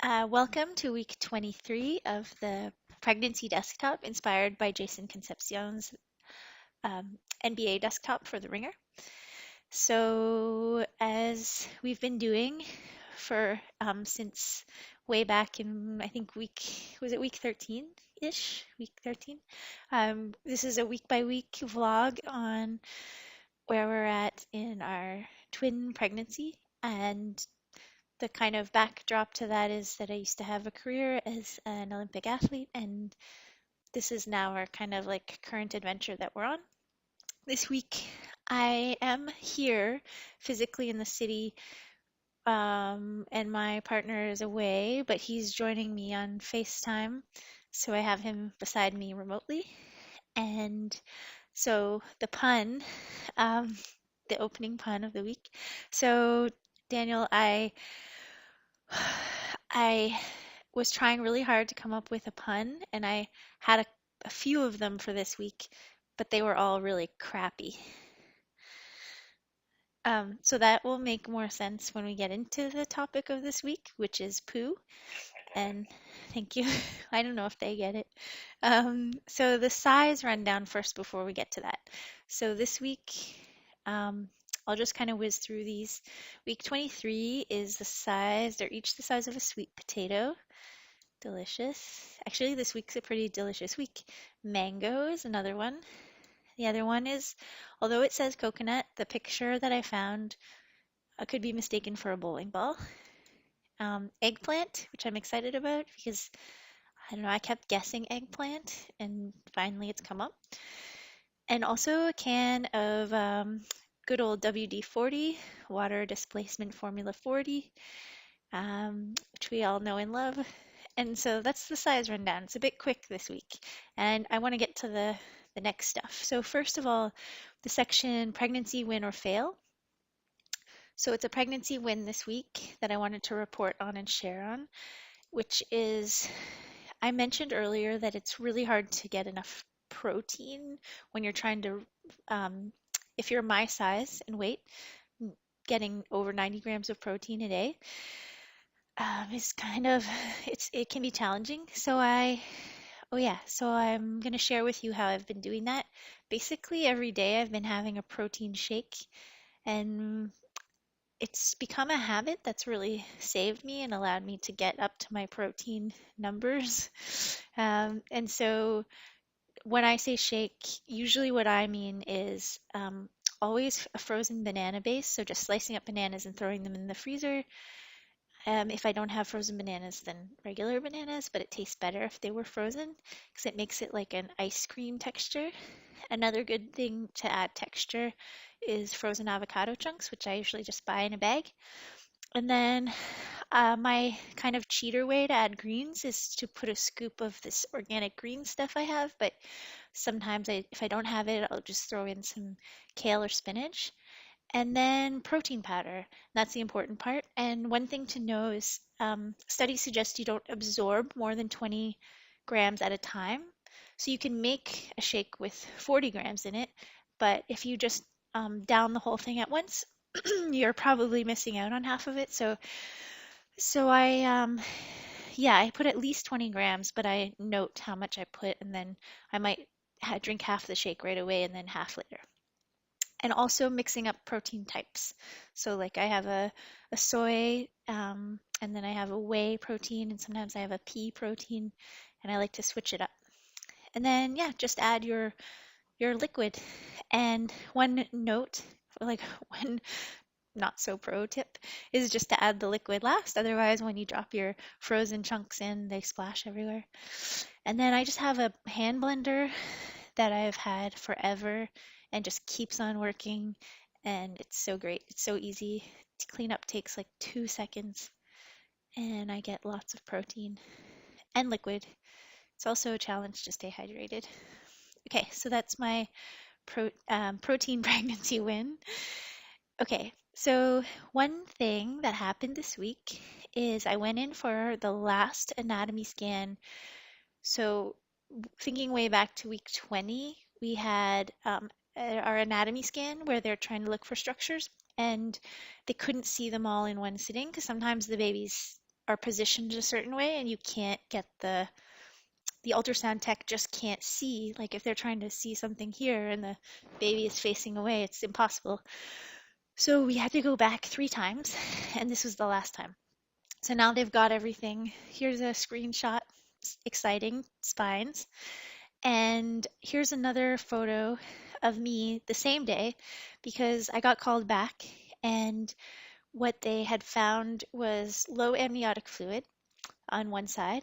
Welcome to week 23 of the Pregnancy Desktop, inspired by Jason Concepcion's NBA desktop for the Ringer. So, as we've been doing for since way back in, I think was it week 13-ish? Week 13? This is a week by week vlog on where we're at in our twin pregnancy. And the kind of backdrop to that is that I used to have a career as an Olympic athlete, and this is now our kind of like current adventure that we're on. This week, I am here physically in the city, and my partner is away, but he's joining me on FaceTime, so I have him beside me remotely. And so the pun, um, the opening pun of the week. So, Daniel, I was trying really hard to come up with a pun, and I had a few of them for this week, but they were all really crappy. So that will make more sense when we get into the topic of this week, which is poo. And thank you. I don't know if they get it. So the size rundown first before we get to that. So this week, um, I'll just kind of whiz through these. Week 23 is the size, they're each the size of a sweet potato. Delicious. Actually, this week's a pretty delicious week. Mango is another one. The other one is, although it says coconut, the picture that I found could be mistaken for a bowling ball. Eggplant, which I'm excited about because I don't know, I kept guessing eggplant and finally it's come up. And also a can of good old WD-40, water displacement formula 40, which we all know and love. And so that's the size rundown. It's a bit quick this week, and I want to get to the next stuff. So first of all, the section pregnancy win or fail. So it's a pregnancy win this week that I wanted to report on and share on, which is I mentioned earlier that it's really hard to get enough protein when you're trying to, if you're my size and weight, getting over 90 grams of protein a day is kind of it can be challenging. So I'm gonna share with you how I've been doing that. Basically, every day I've been having a protein shake, and it's become a habit that's really saved me and allowed me to get up to my protein numbers. And so when I say shake, usually what I mean is always a frozen banana base. So just slicing up bananas and throwing them in the freezer. If I don't have frozen bananas, then regular bananas, but it tastes better if they were frozen because it makes it like an ice cream texture. Another good thing to add texture is frozen avocado chunks, which I usually just buy in a bag. And then my kind of cheater way to add greens is to put a scoop of this organic green stuff I have, but sometimes if I don't have it, I'll just throw in some kale or spinach. And then protein powder. That's the important part. And one thing to know is studies suggest you don't absorb more than 20 grams at a time. So you can make a shake with 40 grams in it, but if you just down the whole thing at once, you're probably missing out on half of it. So I put at least 20 grams, but I note how much I put, and then I might drink half the shake right away and then half later. And also mixing up protein types. So like I have a soy, and then I have a whey protein, and sometimes I have a pea protein, and I like to switch it up. And then yeah, just add your liquid. And one note, like one not so pro tip, is just to add the liquid last. Otherwise, when you drop your frozen chunks in, they splash everywhere. And then I just have a hand blender that I've had forever and just keeps on working. And it's so great. It's so easy. To clean up takes like 2 seconds, and I get lots of protein and liquid. It's also a challenge to stay hydrated. Okay, so that's my protein pregnancy win. Okay, so one thing that happened this week is I went in for the last anatomy scan. So thinking way back to week 20, we had our anatomy scan where they're trying to look for structures, and they couldn't see them all in one sitting because sometimes the babies are positioned a certain way and you can't get the ultrasound tech just can't see. Like if they're trying to see something here and the baby is facing away, it's impossible. So we had to go back 3 times, and this was the last time. So now they've got everything. Here's a screenshot, exciting spines. And here's another photo of me the same day because I got called back, and what they had found was low amniotic fluid on one side.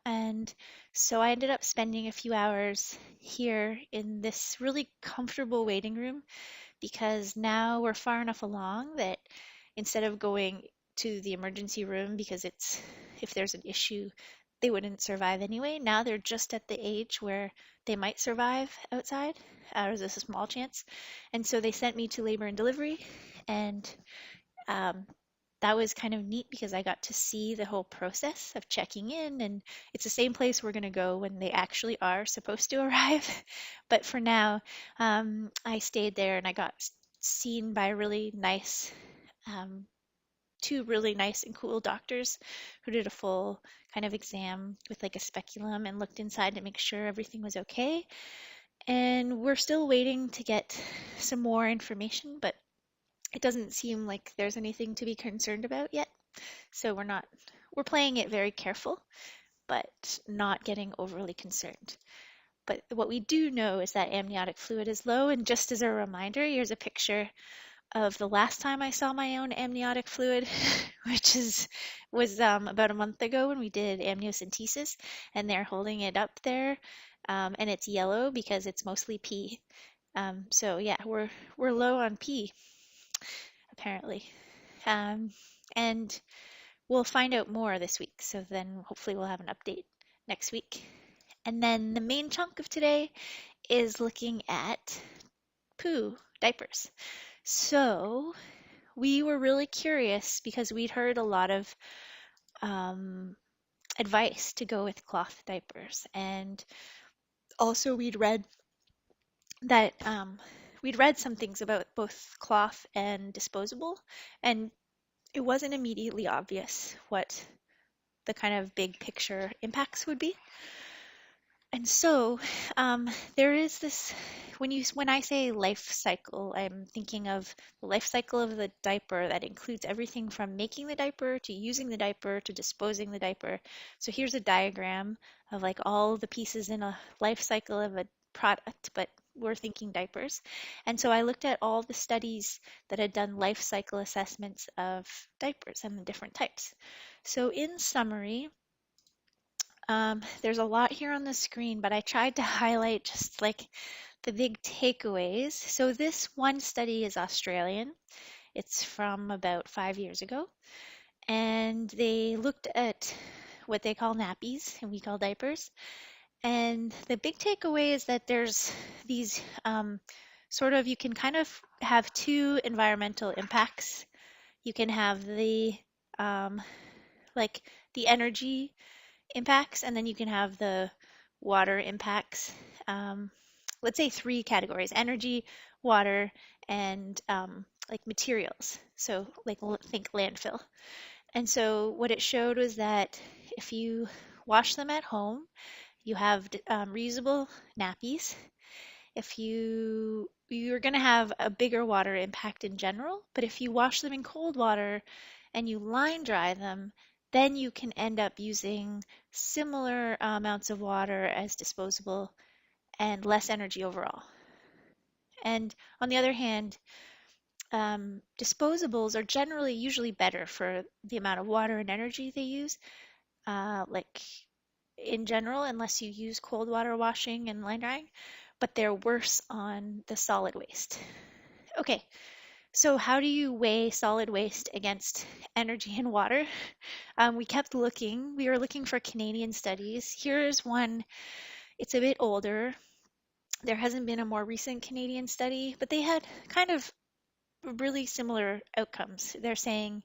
And so I ended up spending a few hours here in this really comfortable waiting room because now we're far enough along that instead of going to the emergency room because it's if there's an issue, they wouldn't survive anyway. Now they're just at the age where they might survive outside, or there's a small chance. And so they sent me to labor and delivery, and um, that was kind of neat because I got to see the whole process of checking in, and it's the same place we're going to go when they actually are supposed to arrive. But for now, I stayed there and I got seen by really nice, um, two really nice and cool doctors who did a full kind of exam with like a speculum and looked inside to make sure everything was okay. And we're still waiting to get some more information, but it doesn't seem like there's anything to be concerned about yet. So we're playing it very careful, but not getting overly concerned. But what we do know is that amniotic fluid is low. And just as a reminder, here's a picture of the last time I saw my own amniotic fluid, which was about a month ago when we did amniocentesis, and they're holding it up there, and it's yellow because it's mostly pee. So yeah, we're low on pee apparently, and we'll find out more this week. So then hopefully we'll have an update next week. And then the main chunk of today is looking at poo diapers. So we were really curious because we'd heard a lot of um, advice to go with cloth diapers, and also that we'd read some things about both cloth and disposable, and it wasn't immediately obvious what the kind of big picture impacts would be. And so there is this when I say life cycle, I'm thinking of the life cycle of the diaper that includes everything from making the diaper to using the diaper to disposing the diaper. So here's a diagram of like all the pieces in a life cycle of a product, but we're thinking diapers. And so I looked at all the studies that had done life cycle assessments of diapers and the different types. So in summary, there's a lot here on the screen, but I tried to highlight just like the big takeaways. So this one study is Australian. It's from about 5 years ago, and they looked at what they call nappies and we call diapers. And the big takeaway is that there's these you can kind of have two environmental impacts. You can have um, like the energy impacts, and then you can have the water impacts. Um, let's say three categories: energy, water, and like materials. So, like think landfill. And so, what it showed was that if you wash them at home, you have reusable nappies. If you're going to have a bigger water impact in general, but if you wash them in cold water and you line dry them, then you can end up using similar amounts of water as disposable and less energy overall. And on the other hand, disposables are generally usually better for the amount of water and energy they use, like in general, unless you use cold water washing and line drying, but they're worse on the solid waste. Okay, so how do you weigh solid waste against energy and water? We kept looking. We were looking for Canadian studies. Here's one. It's a bit older. There hasn't been a more recent Canadian study, but they had kind of really similar outcomes. They're saying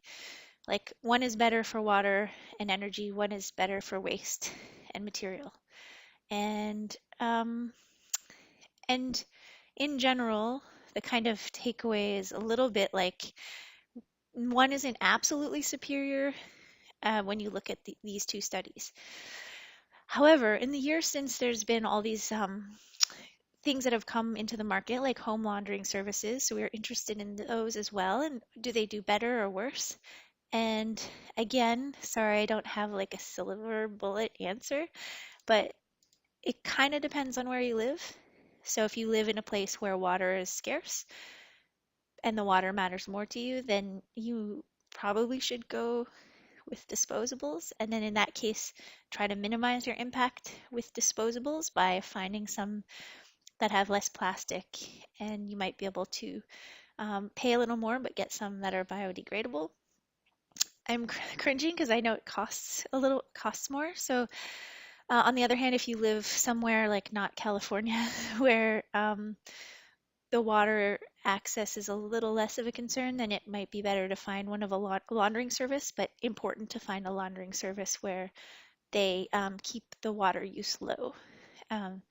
like one is better for water and energy, one is better for waste and material. And and in general, the kind of takeaway is a little bit like one isn't absolutely superior when you look at these two studies. However, in the years since there's been all these things that have come into the market, like home laundering services, so we're interested in those as well. And do they do better or worse? And again, sorry, I don't have like a silver bullet answer, but it kind of depends on where you live. So if you live in a place where water is scarce and the water matters more to you, then you probably should go with disposables. And then in that case, try to minimize your impact with disposables by finding some that have less plastic. And you might be able to pay a little more, but get some that are biodegradable. I'm cringing because I know it costs more. So on the other hand, if you live somewhere like not California, where the water access is a little less of a concern, then it might be better to find one of a laundering service, but important to find a laundering service where they keep the water use low, um,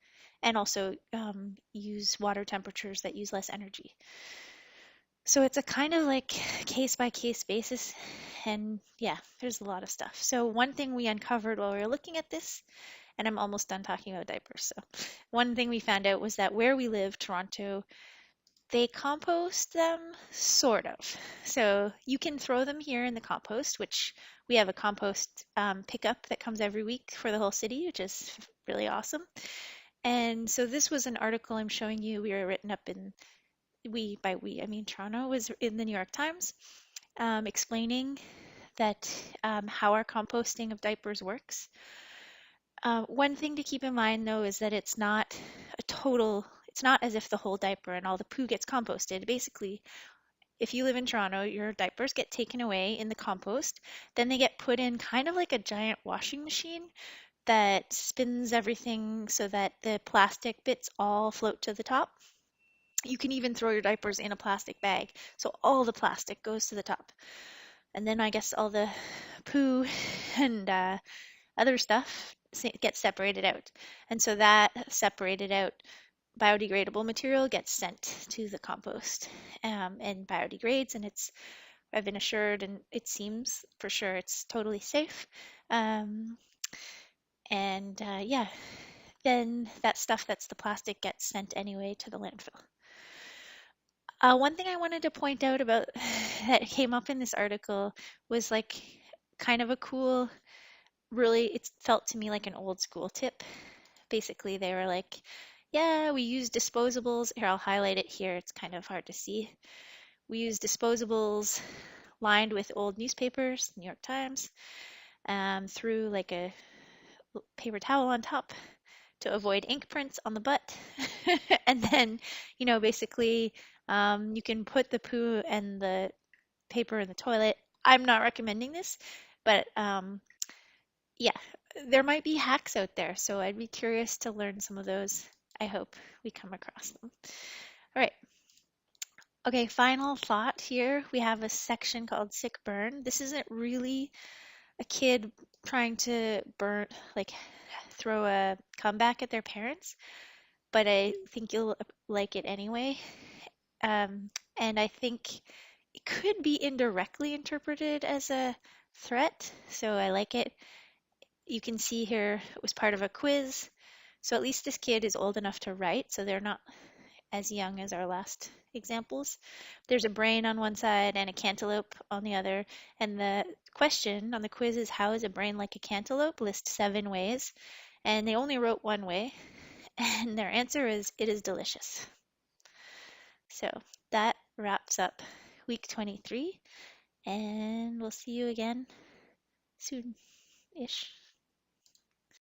and also use water temperatures that use less energy. So it's a kind of like case by case basis. And yeah, there's a lot of stuff. So one thing we uncovered while we were looking at this, and I'm almost done talking about diapers. So one thing we found out was that where we live, Toronto, they compost them, sort of. So you can throw them here in the compost, which we have a compost pickup that comes every week for the whole city, which is really awesome. And so this was an article I'm showing you. We were written up in, by we, I mean Toronto, was in the New York Times, explaining that how our composting of diapers works. One thing to keep in mind though is that it's not as if the whole diaper and all the poo gets composted. Basically, if you live in Toronto, your diapers get taken away in the compost, then they get put in kind of like a giant washing machine that spins everything so that the plastic bits all float to the top. You can even throw your diapers in a plastic bag, so all the plastic goes to the top. And then I guess all the poo and other stuff gets separated out. And so that separated out biodegradable material gets sent to the compost and biodegrades. And I've been assured, and it seems for sure it's totally safe. Um, and yeah, then that stuff that's the plastic gets sent anyway to the landfill. One thing I wanted to point out about that came up in this article was like kind of a cool, really, it felt to me like an old school tip. Basically, they were like, yeah, we use disposables. Here, I'll highlight it here. It's kind of hard to see. We use disposables lined with old newspapers, New York Times, through like a paper towel on top to avoid ink prints on the butt. And then, basically, you can put the poo and the paper in the toilet. I'm not recommending this, but yeah, there might be hacks out there, so I'd be curious to learn some of those. I hope we come across them. All right. Okay, final thought here. We have a section called Sick Burn. This isn't really a kid trying to like throw a comeback at their parents, but I think you'll like it anyway. And I think it could be indirectly interpreted as a threat, so I like it. You can see here it was part of a quiz. So at least this kid is old enough to write, so they're not as young as our last examples. There's a brain on one side and a cantaloupe on the other. And the question on the quiz is, how is a brain like a cantaloupe? List 7 ways. And they only wrote one way. And their answer is, it is delicious. So that wraps up week 23. And we'll see you again soon-ish.